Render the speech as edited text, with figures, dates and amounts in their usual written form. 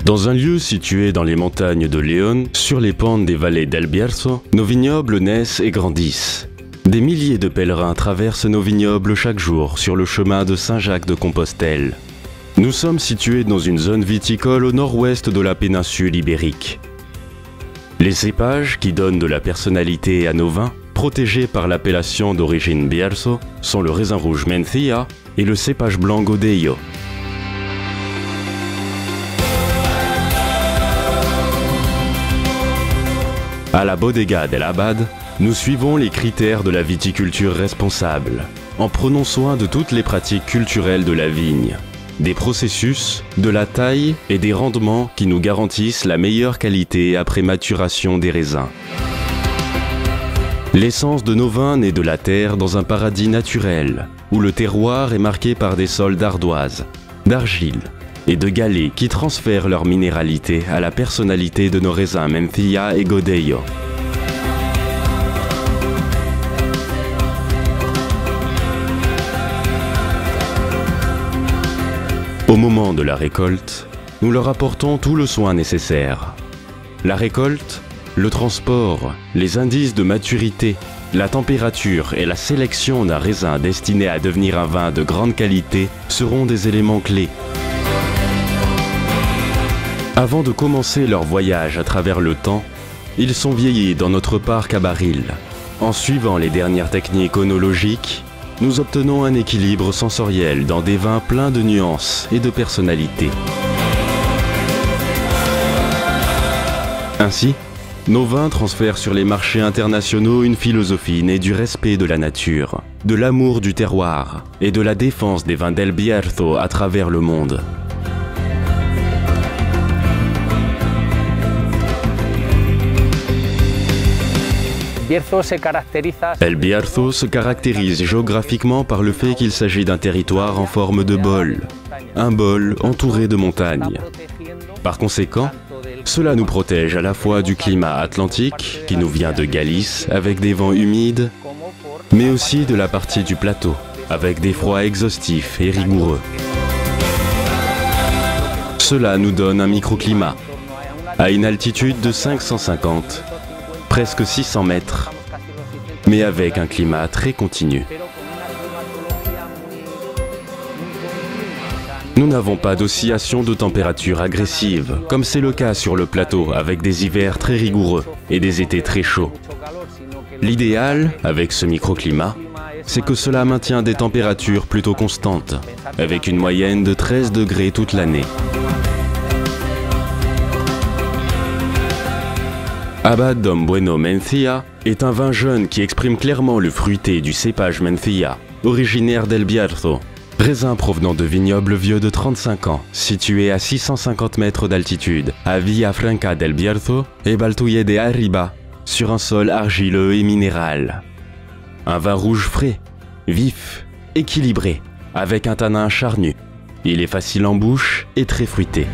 Dans un lieu situé dans les montagnes de Léon, sur les pentes des vallées del Bierzo, nos vignobles naissent et grandissent. Des milliers de pèlerins traversent nos vignobles chaque jour sur le chemin de Saint-Jacques-de-Compostelle. Nous sommes situés dans une zone viticole au nord-ouest de la péninsule ibérique. Les cépages qui donnent de la personnalité à nos vins, protégés par l'appellation d'origine Bierzo, sont le raisin rouge Mencía et le cépage blanc Godello. À la Bodega del Abad, nous suivons les critères de la viticulture responsable, en prenant soin de toutes les pratiques culturelles de la vigne, des processus, de la taille et des rendements qui nous garantissent la meilleure qualité après maturation des raisins. L'essence de nos vins naît de la terre dans un paradis naturel, où le terroir est marqué par des sols d'ardoise, d'argile et de galets qui transfèrent leur minéralité à la personnalité de nos raisins Mencía et Godello. Au moment de la récolte, nous leur apportons tout le soin nécessaire. La récolte, le transport, les indices de maturité, la température et la sélection d'un raisin destiné à devenir un vin de grande qualité seront des éléments clés. Avant de commencer leur voyage à travers le temps, ils sont vieillis dans notre parc à barils. En suivant les dernières techniques œnologiques, nous obtenons un équilibre sensoriel dans des vins pleins de nuances et de personnalité. Ainsi, nos vins transfèrent sur les marchés internationaux une philosophie née du respect de la nature, de l'amour du terroir et de la défense des vins del Bierzo à travers le monde. El Bierzo se caractérise géographiquement par le fait qu'il s'agit d'un territoire en forme de bol, un bol entouré de montagnes. Par conséquent, cela nous protège à la fois du climat atlantique, qui nous vient de Galice avec des vents humides, mais aussi de la partie du plateau, avec des froids exhaustifs et rigoureux. Cela nous donne un microclimat, à une altitude de 550, presque 600 mètres, mais avec un climat très continu. Nous n'avons pas d'oscillation de température agressive, comme c'est le cas sur le plateau avec des hivers très rigoureux et des étés très chauds. L'idéal, avec ce microclimat, c'est que cela maintient des températures plutôt constantes, avec une moyenne de 13 degrés toute l'année. Abad Dom Bueno Mencía est un vin jeune qui exprime clairement le fruité du cépage Mencía, originaire del Bierzo, raisin provenant de vignobles vieux de 35 ans, situé à 650 mètres d'altitude, à Villafranca del Bierzo et Baltuye de Arriba, sur un sol argileux et minéral. Un vin rouge frais, vif, équilibré, avec un tanin charnu. Il est facile en bouche et très fruité.